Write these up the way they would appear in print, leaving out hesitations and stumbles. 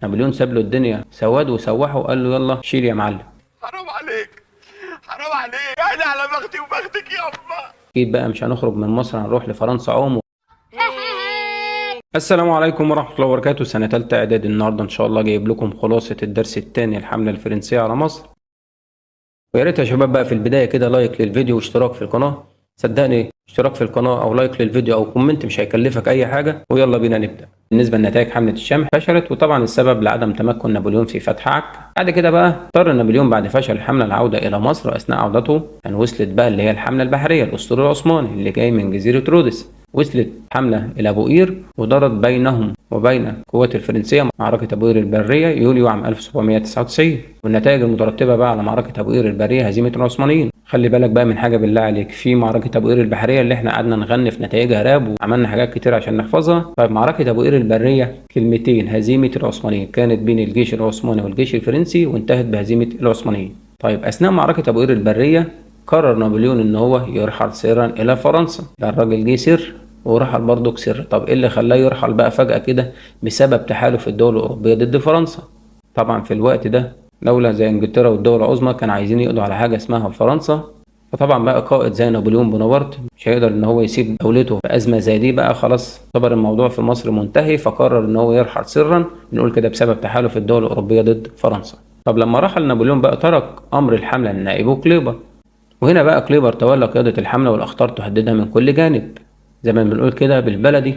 نابليون ساب له الدنيا سواد وسوحه وقال له يلا شيل يا معلم. حرام عليك، حرام عليك، يعني على بختي وبختك يابا. اكيد بقى مش هنخرج من مصر، هنروح لفرنسا عوم. السلام عليكم ورحمة الله وبركاته. سنة تالتة إعدادي. النهاردة إن شاء الله جايب لكم خلاصة الدرس الثاني، الحملة الفرنسية على مصر. ويا ريت يا شباب بقى في البداية كده لايك للفيديو واشتراك في القناة. صدقني اشتراك في القناة أو لايك للفيديو أو كومنت مش هيكلفك أي حاجة. ويلا بينا نبدأ. بالنسبة لنتائج حملة الشام فشلت، وطبعا السبب لعدم تمكن نابليون في فتح عكا. بعد كده بقى اضطر نابليون بعد فشل الحملة العودة إلى مصر. أثناء عودته كان وصلت بقى اللي هي الحملة البحرية الأسطول العثماني اللي جاي من جزيرة رودس. وصلت حملة إلى أبو قير ودارت بينهم وبين القوات الفرنسية معركة أبو قير البرية يوليو عام 1799. والنتائج المترتبة بقى على معركة أبو قير البرية هزيمة العثمانيين. خلي بالك بقى من حاجة بالله عليك، في معركة أبو قير البحرية اللي احنا قعدنا نغني في نتائجها راب وعملنا حاجات كتير عشان نحفظها. طيب معركة أبو قير البرية كلمتين، هزيمة العثمانيين، كانت بين الجيش العثماني والجيش الفرنسي وانتهت بهزيمة العثمانيين. طيب أثناء معركة أبو قير البرية قرر نابليون إن هو يرحل سرا إلى فرنسا. ده الراجل جه سر ورحل برضه سر. طب ايه اللي خلاه يرحل بقى فجأة كده؟ بسبب تحالف الدول الأوروبية ضد فرنسا. طبعا في الوقت ده دولة زي انجلترا والدول العظمى كانوا عايزين يقضوا على حاجة اسمها فرنسا. فطبعا بقى قائد زي نابليون بونابرت مش هيقدر ان هو يسيب دولته في أزمة زي دي. بقى خلاص اعتبر الموضوع في مصر منتهي، فقرر ان هو يرحل سرا، بنقول كده بسبب تحالف الدول الأوروبية ضد فرنسا. طب لما رحل نابليون بقى ترك أمر الحملة لنائبه كليبر. وهنا بقى كليبر تولى قيادة الحملة والأخطار تهددها من كل جانب. زي ما بنقول كده بالبلدي،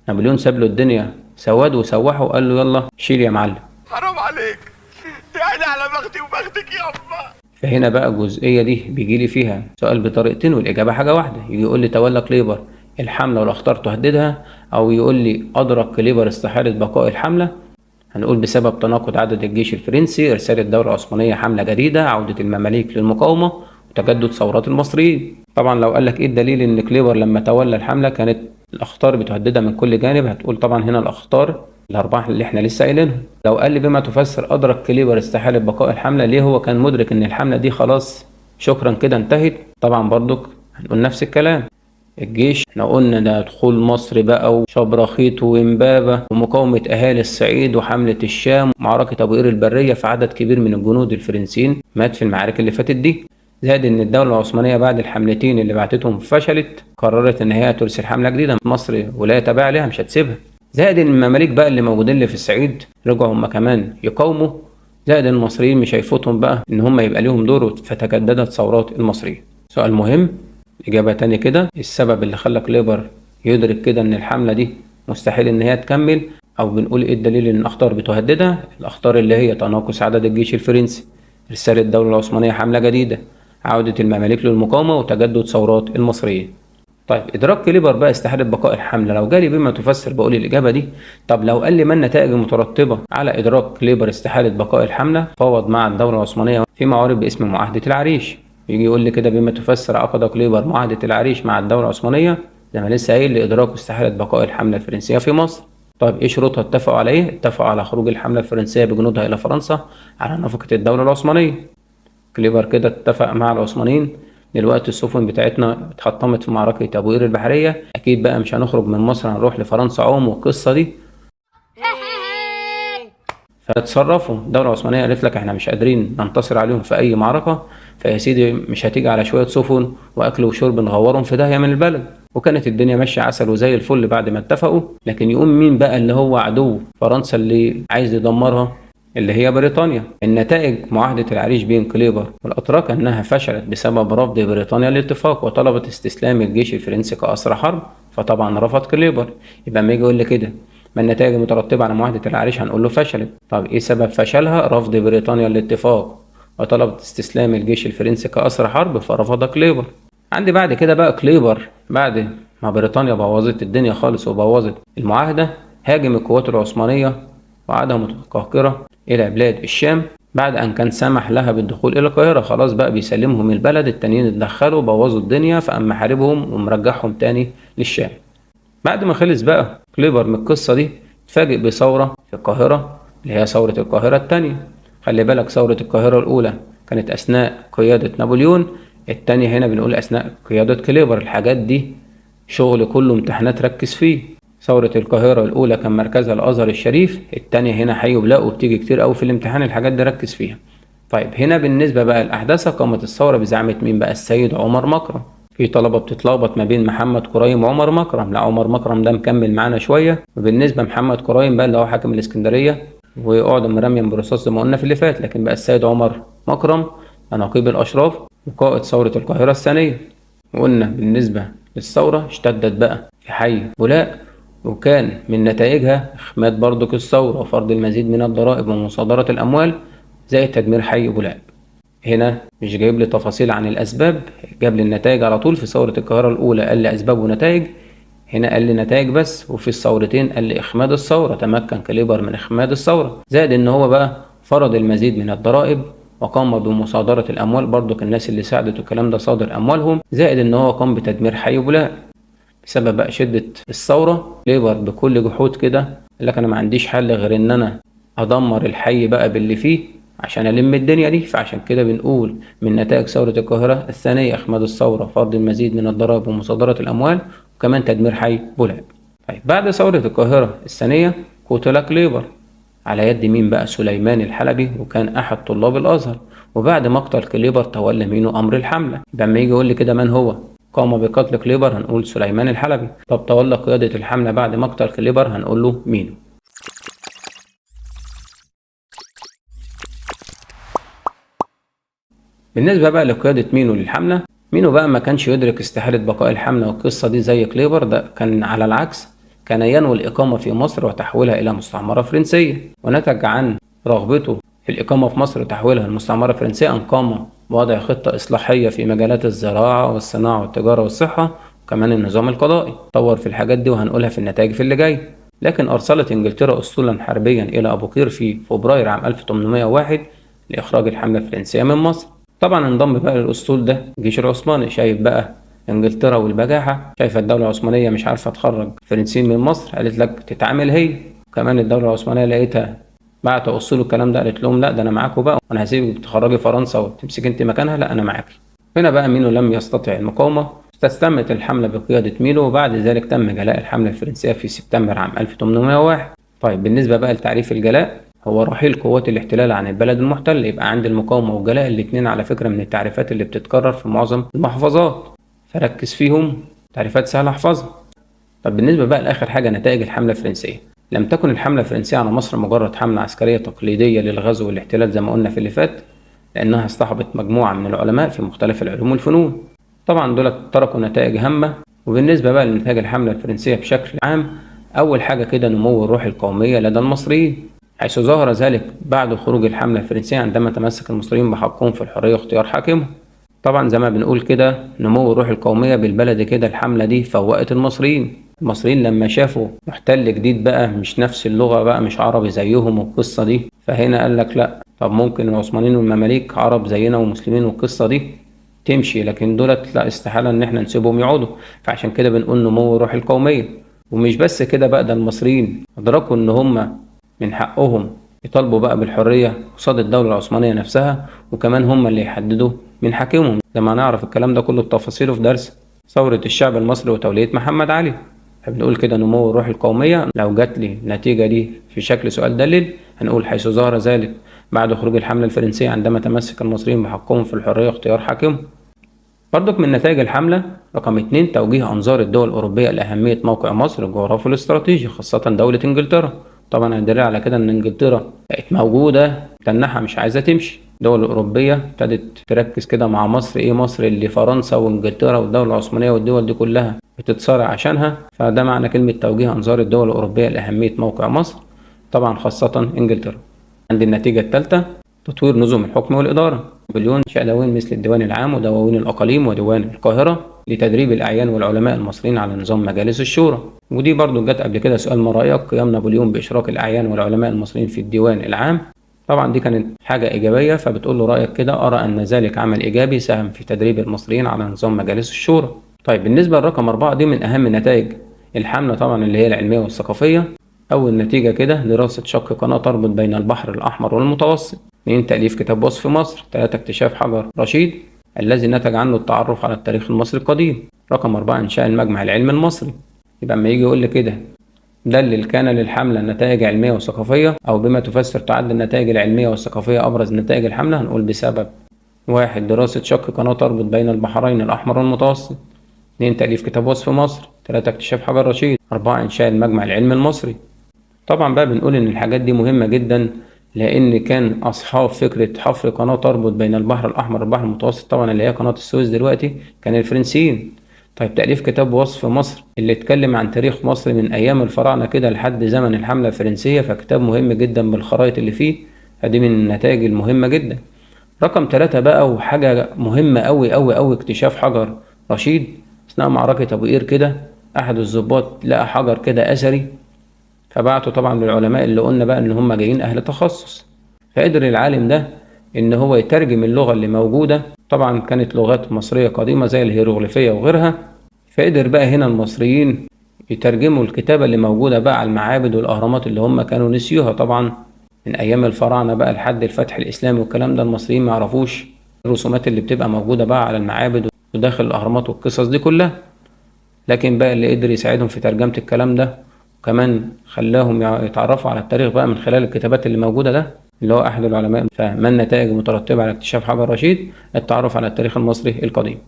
نابليون ساب له الدنيا سواد وسوحه وقال له يلا شيل يا معلم. حرام عليك، يعني على بختي وبختك يابا. فهنا بقى الجزئية دي بيجي لي فيها سؤال بطريقتين والإجابة حاجة واحدة. يجي يقول لي تولى كليبر الحملة والأخطار تهددها، أو يقول لي أدرك كليبر استحالة بقاء الحملة. هنقول بسبب تناقض عدد الجيش الفرنسي، إرسال الدولة العثمانية حملة جديدة، عودة المماليك للمقاومة، وتجدد ثورات المصريين. طبعا لو قال لك ايه الدليل ان كليبر لما تولى الحملة كانت الأخطار بتهددها من كل جانب، هتقول طبعا هنا الأخطار الأربعة اللي احنا لسه قايلينهم. لو قال لي بما تفسر أدرك كليبر استحالة بقاء الحملة، ليه هو كان مدرك إن الحملة دي خلاص شكرا كده انتهت؟ طبعا برضك هنقول نفس الكلام. الجيش احنا قلنا ده دخول مصر بقى وشبرخيت وإمبابة ومقاومة أهالي الصعيد وحملة الشام ومعركة أبو قير البرية، فعدد كبير من الجنود الفرنسيين مات في المعارك اللي فاتت دي. زائد ان الدولة العثمانية بعد الحملتين اللي بعتتهم فشلت، قررت ان هي ترسل حملة جديدة. مصر ولاية تابعة ليها مش هتسيبها. زائد ان المماليك بقى اللي موجودين اللي في الصعيد رجعوا هم كمان يقاوموا. زائد ان المصريين مش هيفوتهم بقى ان هم يبقى ليهم دور، فتجددت ثورات المصريين. سؤال مهم، إجابة تانية كده، السبب اللي خلى كليبر يدرك كده ان الحملة دي مستحيل ان هي تكمل، او بنقول ايه الدليل ان الاخطار بتهددها؟ الاخطار اللي هي تناقص عدد الجيش الفرنسي، ارسال الدولة العثمانية حملة جديدة، عودة المماليك للمقاومة، وتجدد ثورات المصريين. طيب إدراك كليبر بقى استحالة بقاء الحملة، لو جالي بما تفسر بقول الإجابة دي. طب لو قال لي ما النتائج المترتبة على إدراك كليبر استحالة بقاء الحملة، فاوض مع الدولة العثمانية في معارض باسم معاهدة العريش. يجي يقول لي كده بما تفسر عقد كليبر معاهدة العريش مع الدولة العثمانية، زي ما لسه قايل، لإدراك استحالة بقاء الحملة الفرنسية في مصر. طيب ايه شروطها؟ اتفقوا على ايه؟ اتفقوا على خروج الحملة الفرنسية بجنودها إلى فرنسا على نفقة الدولة العثمانية. كليبر كده اتفق مع العثمانيين. دلوقتي السفن بتاعتنا اتحطمت في معركة أبو قير البحرية، أكيد بقى مش هنخرج من مصر، هنروح لفرنسا عوم والقصة دي. فاتصرفوا. الدولة العثمانية قالت لك احنا مش قادرين ننتصر عليهم في أي معركة، فيا سيدي مش هتيجي على شوية سفن وأكل وشرب نغورهم في داهية من البلد. وكانت الدنيا ماشية عسل وزي الفل بعد ما اتفقوا. لكن يقوم مين بقى اللي هو عدو فرنسا اللي عايز يدمرها؟ اللي هي بريطانيا. النتائج معاهدة العريش بين كليبر والأتراك أنها فشلت بسبب رفض بريطانيا الاتفاق، وطلبت استسلام الجيش الفرنسي كأسرى حرب. فطبعا رفض كليبر. يبقى ما يجي يقول لي كده ما النتائج المترتبة على معاهدة العريش، هنقول له فشلت. طب ايه سبب فشلها؟ رفض بريطانيا الاتفاق وطلبت استسلام الجيش الفرنسي كأسرى حرب، فرفض كليبر. عندي بعد كده بقى كليبر بعد ما بريطانيا بوظت الدنيا خالص وبوظت المعاهدة، هاجم القوات العثمانية وعادها متقهقرة إلى بلاد الشام، بعد أن كان سمح لها بالدخول إلى القاهرة. خلاص بقى بيسلمهم البلد، التانيين اتدخلوا بوظوا الدنيا، فقام محاربهم ومرجعهم تاني للشام. بعد ما خلص بقى كليبر من القصة دي، اتفاجئ بثورة في القاهرة اللي هي ثورة القاهرة التانية. خلي بالك ثورة القاهرة الأولى كانت أثناء قيادة نابليون، التانية هنا بنقول أثناء قيادة كليبر. الحاجات دي شغل كله امتحانات ركز فيه. ثورة القاهرة الأولى كان مركزها الأزهر الشريف، التانية هنا حي وبلاء، وبتيجي كتير أوي في الامتحان الحاجات دي ركز فيها. طيب هنا بالنسبة بقى لأحداثها، قامت الثورة بزعامة مين بقى؟ السيد عمر مكرم. في طلبة بتتلخبط ما بين محمد كريم وعمر مكرم، لا عمر مكرم ده مكمل معانا شوية، وبالنسبة محمد كريم بقى اللي هو حاكم الإسكندرية وأعدم مرميا برصاص زي ما قلنا في اللي فات، لكن بقى السيد عمر مكرم نقيب الأشراف وقائد ثورة القاهرة الثانية. وقلنا بالنسبة للثورة اشتدت بقى في حي ولاء، وكان من نتائجها إخماد برضك الثورة وفرض المزيد من الضرائب ومصادرة الأموال زائد تدمير حي ولاء. هنا مش جايب لي تفاصيل عن الأسباب، جاب لي النتائج على طول. في ثورة القاهرة الأولى قال لي أسباب ونتائج، هنا قال لي نتائج بس. وفي الثورتين قال لي إخماد الثورة، تمكن كليبر من إخماد الثورة، زائد إن هو بقى فرض المزيد من الضرائب وقام بمصادرة الأموال، برضك الناس اللي ساعدت الكلام ده صادر أموالهم، زائد إن هو قام بتدمير حي ولاء. بسبب بقى شدة الثورة ليبر بكل جحود كده قال لك أنا ما عنديش حل غير إن أنا أدمر الحي بقى باللي فيه عشان ألم الدنيا دي. فعشان كده بنقول من نتائج ثورة القاهرة الثانية إخماد الثورة، فرض المزيد من الضرائب ومصادرة الأموال، وكمان تدمير حي ولاء. طيب بعد ثورة القاهرة الثانية قتل كليبر على يد مين بقى؟ سليمان الحلبي، وكان أحد طلاب الأزهر. وبعد مقتل كليبر تولى مينو أمر الحملة. لما يجي يقول لي كده من هو قام بقتل كليبر هنقول سليمان الحلبي. طب تولى قيادة الحملة بعد مقتل كليبر هنقول له مينو. بالنسبة بقى لقيادة مينو للحملة، مينو بقى ما كانش يدرك استحالة بقاء الحملة والقصة دي زي كليبر، ده كان على العكس، كان ينوي الإقامة في مصر وتحويلها إلى مستعمرة فرنسية. ونتج عن رغبته في الإقامة في مصر وتحويلها لمستعمرة فرنسية أن قام بوضع خطة إصلاحية في مجالات الزراعة والصناعة والتجارة والصحة وكمان النظام القضائي. طور في الحاجات دي وهنقولها في النتائج في اللي جاي. لكن أرسلت إنجلترا أسطولا حربيا إلى أبو قير في فبراير عام 1801 لإخراج الحملة الفرنسية من مصر. طبعا انضم بقى للأسطول ده الجيش العثماني، شايف بقى انجلترا والبجاحة، شايفة الدولة العثمانية مش عارفة تخرج فرنسيين من مصر، قالت لك تتعامل هي. كمان الدولة العثمانية لقيتها بعت أسطول الكلام ده، قالت لهم لا ده أنا معاكم بقى، وأنا هسيبك تخرجي فرنسا وتمسك أنت مكانها، لا أنا معاكي. هنا بقى مينو لم يستطع المقاومة، استسلمت الحملة بقيادة مينو، وبعد ذلك تم جلاء الحملة الفرنسية في سبتمبر عام 1801. طيب بالنسبة بقى لتعريف الجلاء، هو رحيل قوات الاحتلال عن البلد المحتل. يبقى عند المقاومة والجلاء الاتنين على فكرة من التعريفات اللي بتتكرر في معظم المحافظات، فركز فيهم، تعريفات سهلة احفظها. طب بالنسبة بقى لآخر حاجة نتائج الحملة الفرنسية، لم تكن الحملة الفرنسية على مصر مجرد حملة عسكرية تقليدية للغزو والاحتلال زي ما قلنا في اللي فات، لأنها اصطحبت مجموعة من العلماء في مختلف العلوم والفنون. طبعا دول تركوا نتائج هامة. وبالنسبة بقى لنتائج الحملة الفرنسية بشكل عام، أول حاجة كده نمو الروح القومية لدى المصريين، حيث ظهر ذلك بعد خروج الحملة الفرنسية عندما تمسك المصريين بحقهم في الحرية واختيار حاكمهم. طبعا زي ما بنقول كده نمو الروح القومية بالبلد كده، الحملة دي فوقت المصريين لما شافوا محتل جديد بقى مش نفس اللغة بقى، مش عربي زيهم والقصة دي، فهنا قال لك لا، طب ممكن العثمانيين والمماليك عرب زينا ومسلمين والقصة دي تمشي، لكن دولت لا، استحالة ان احنا نسيبهم يقعدوا. فعشان كده بنقول نمو الروح القومية. ومش بس كده بقى، ده المصريين ادركوا ان هم من حقهم يطالبوا بقى بالحرية قصاد الدولة العثمانية نفسها، وكمان هم اللي يحددوا من حاكمهم. لما نعرف الكلام ده كله بتفاصيله في درس ثورة الشعب المصري وتولية محمد علي. بنقول كده نمو الروح القومية. لو جات لي النتيجة دي في شكل سؤال دليل هنقول حيث ظهر ذلك بعد خروج الحملة الفرنسية عندما تمسك المصريين بحقهم في الحرية واختيار حاكمهم. برضك من نتائج الحملة رقم 2 توجيه أنظار الدول الأوروبية لأهمية موقع مصر الجغرافي والاستراتيجي، خاصة دولة إنجلترا. طبعا الدليل على كده إن إنجلترا بقت موجودة تنحى مش عايزة تمشي. الدول الأوروبية ابتدت تركز كده مع مصر، إيه مصر اللي فرنسا وإنجلترا والدولة العثمانية والدول دي كلها بتتصارع عشانها، فده معنى كلمة توجيه أنظار الدول الأوروبية لأهمية موقع مصر، طبعا خاصة إنجلترا. عند النتيجة الثالثة تطوير نظم الحكم والإدارة، بليون شاء دواوين مثل الديوان العام ودواوين الأقاليم وديوان القاهرة لتدريب الأعيان والعلماء المصريين على نظام مجالس الشورى. ودي برضو جت قبل كده سؤال، ما رأيك قيام نابليون بإشراك الأعيان والعلماء المصريين في الديوان العام؟ طبعا دي كانت حاجة إيجابية، فبتقول له رأيك كده، أرى أن ذلك عمل إيجابي ساهم في تدريب المصريين على نظام مجالس الشورى. طيب بالنسبة لرقم 4 دي من أهم نتائج الحملة طبعا اللي هي العلمية والثقافية. أول نتيجة كده دراسة شق قناة تربط بين البحر الأحمر والمتوسط. 2 تأليف كتاب وصف مصر. 3 اكتشاف حجر رشيد الذي نتج عنه التعرف على التاريخ المصري القديم. رقم 4 إنشاء المجمع العلمي المصري. يبقى اما يجي يقول لي كده دلل كان للحملة نتائج علمية وثقافية، أو بما تفسر تعد النتائج العلمية والثقافية أبرز نتائج الحملة. هنقول بسبب: 1. دراسة شق قناة تربط بين البحرين الأحمر والمتوسط. 2. تأليف كتاب وصف مصر. 3. اكتشاف حجر رشيد. 4. إنشاء المجمع العلمي المصري. طبعا بقى بنقول إن الحاجات دي مهمة جدا، لأن كان أصحاب فكرة حفر قناة تربط بين البحر الأحمر والبحر المتوسط، طبعا اللي هي قناة السويس دلوقتي، كان الفرنسيين. طيب تأليف كتاب وصف مصر اللي اتكلم عن تاريخ مصر من أيام الفراعنة كده لحد زمن الحملة الفرنسية، فكتاب مهم جدا بالخرائط اللي فيه، هذه من النتائج المهمة جدا. رقم 3 بقى، وحاجة مهمة أوي أوي أوي، اكتشاف حجر رشيد. أثناء معركة أبو قير كده أحد الضباط لقى حجر كده أثري، فبعتوا طبعا للعلماء اللي قلنا بقى إن هم جايين أهل تخصص، فقدر العالم ده إن هو يترجم اللغة اللي موجودة، طبعا كانت لغات مصرية قديمة زي الهيروغليفية وغيرها، فقدر بقى هنا المصريين يترجموا الكتابة اللي موجودة بقى على المعابد والأهرامات اللي هم كانوا نسيوها طبعا من أيام الفراعنة بقى لحد الفتح الإسلامي والكلام ده. المصريين ما يعرفوش الرسومات اللي بتبقى موجودة بقى على المعابد وداخل الأهرامات والقصص دي كلها، لكن بقى اللي قدر يساعدهم في ترجمة الكلام ده وكمان خلاهم يتعرفوا على التاريخ بقى من خلال الكتابات اللي موجودة ده، اللي هو أحد العلماء. فما النتائج المترتبة على اكتشاف حجر رشيد؟ التعرف على التاريخ المصري القديم.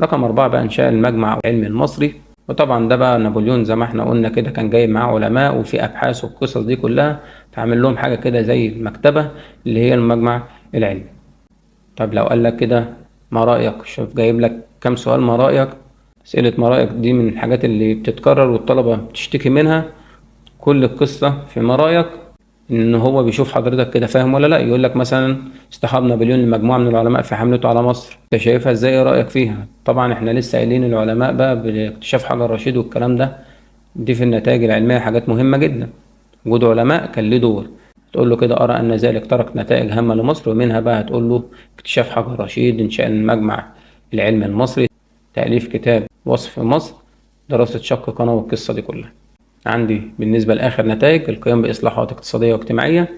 رقم 4 بقى إنشاء المجمع العلمي المصري، وطبعا ده بقى نابليون زي ما احنا قلنا كده كان جايب معاه علماء وفي أبحاث والقصص دي كلها، فعمل لهم حاجة كده زي المكتبة اللي هي المجمع العلمي. طب لو قال لك كده ما رأيك، شوف جايب لك كام سؤال ما رأيك. أسئلة ما رأيك دي من الحاجات اللي بتتكرر والطلبة بتشتكي منها. كل القصة في ما رأيك إن هو بيشوف حضرتك كده فاهم ولا لأ. يقول لك مثلا اصطحاب نابليون لمجموعة من العلماء في حملته على مصر، أنت شايفها إزاي؟ إيه رأيك فيها؟ طبعا إحنا لسه قايلين العلماء بقى باكتشاف حجر رشيد والكلام ده، دي في النتائج العلمية حاجات مهمة جدا. وجود علماء كان له دور. تقول له كده أرى أن ذلك ترك نتائج هامة لمصر، ومنها بقى هتقول له اكتشاف حجر رشيد، إنشاء المجمع العلمي المصري، تأليف كتاب وصف مصر، دراسة شق قناة والقصة دي كلها. عندي بالنسبة لآخر نتائج القيام بإصلاحات اقتصادية واجتماعية.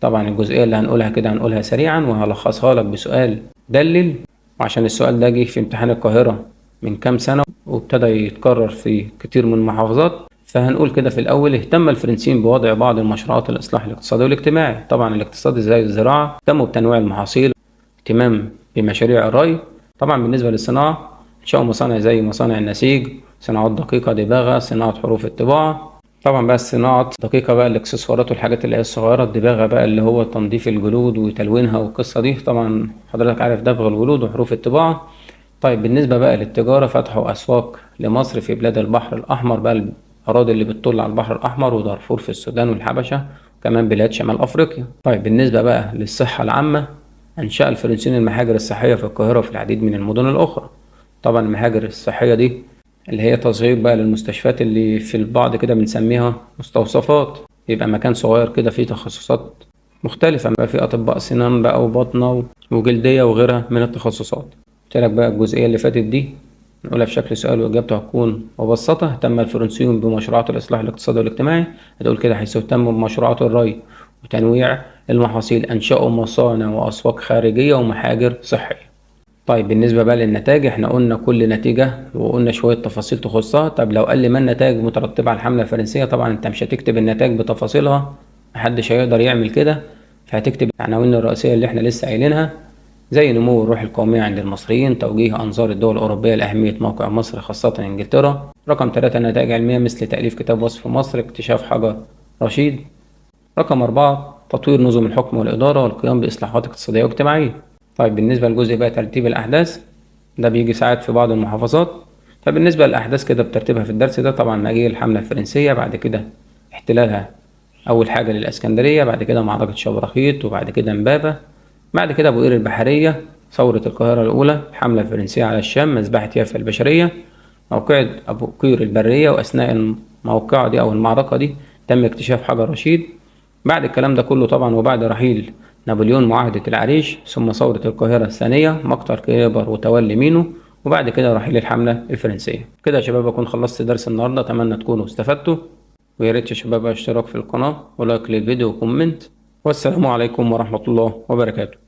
طبعا الجزئية اللي هنقولها كده هنقولها سريعا وهلخصها لك بسؤال دلل، وعشان السؤال ده جه في امتحان القاهرة من كام سنة وابتدى يتكرر في كتير من المحافظات. فهنقول كده في الأول: اهتم الفرنسيين بوضع بعض المشروعات الإصلاح الاقتصادي والاجتماعي. طبعا الاقتصاد زي الزراعة، اهتموا بتنويع المحاصيل، اهتمام بمشاريع الري. طبعا بالنسبة للصناعة انشأوا مصانع زي مصانع النسيج، صناعات دقيقة دباغة، صناعة حروف الطباعة. طبعا بقى الصناعة دقيقة بقى الاكسسوارات والحاجات اللي هي الصغيرة، الدباغة بقى اللي هو تنظيف الجلود وتلوينها والقصة دي، طبعا حضرتك عارف دبغ الجلود وحروف الطباعة. طيب بالنسبة بقى للتجارة فتحوا أسواق لمصر في بلاد البحر الأحمر، بقى الأراضي اللي بتطل على البحر الأحمر ودارفور في السودان والحبشة وكمان بلاد شمال أفريقيا. طيب بالنسبة بقى للصحة العامة، أنشأ الفرنسيين المحاجر الصحية في القاهرة وفي العديد من المدن الأخرى. طبعا المحاجر الصحية دي اللي هي تصغير بقى للمستشفيات اللي في البعض كده بنسميها مستوصفات، يبقى مكان صغير كده فيه تخصصات مختلفة، بقى فيه أطباء سنان بقى وباطنة وجلدية وغيرها من التخصصات. قلت لك بقى الجزئية اللي فاتت دي نقولها في شكل سؤال وإجابته هتكون مبسطة: اهتم الفرنسيون بمشروعات الإصلاح الاقتصادي والاجتماعي. هتقول كده: حيث اهتموا بمشروعات الري وتنويع المحاصيل، أنشأوا مصانع وأسواق خارجية ومحاجر صحية. طيب بالنسبة بقى للنتائج، احنا قلنا كل نتيجة وقلنا شوية تفاصيل تخصها. طب لو قال لي ما النتائج المترتبة على الحملة الفرنسية، طبعا انت مش هتكتب النتائج بتفاصيلها، محدش هيقدر يعمل كده، فهتكتب العناوين الرئيسية اللي احنا لسه قايلينها، زي نمو الروح القومية عند المصريين، توجيه أنظار الدول الأوروبية لأهمية موقع مصر خاصة إنجلترا. رقم 3 نتائج علمية مثل تأليف كتاب وصف مصر، اكتشاف حجر رشيد. رقم 4 تطوير نظم الحكم والإدارة والقيام بإصلاحات اقتصادية واجتماعية. طيب بالنسبة لجزء بقى ترتيب الأحداث، ده بيجي ساعات في بعض المحافظات. فبالنسبة للأحداث كده بترتيبها في الدرس ده: طبعا مجيء الحملة الفرنسية، بعد كده احتلالها أول حاجة للإسكندرية، بعد كده معركة شبرخيت، وبعد كده إمبابة، بعد كده أبو قير البحرية، ثورة القاهرة الأولى، الحملة الفرنسية على الشام، مذبحة يافا البشرية، موقعة أبو قير البرية، وأثناء الموقعة دي أو المعركة دي تم اكتشاف حجر رشيد. بعد الكلام ده كله طبعا وبعد رحيل نابليون معاهدة العريش، ثم ثورة القاهرة الثانية، مقتل كيبر وتولي مينو، وبعد كده رحيل الحملة الفرنسية. كده يا شباب أكون خلصت درس النهاردة، أتمنى تكونوا استفدتوا، ويا ريت يا شباب اشتراك في القناة ولايك للفيديو وكومنت، والسلام عليكم ورحمة الله وبركاته.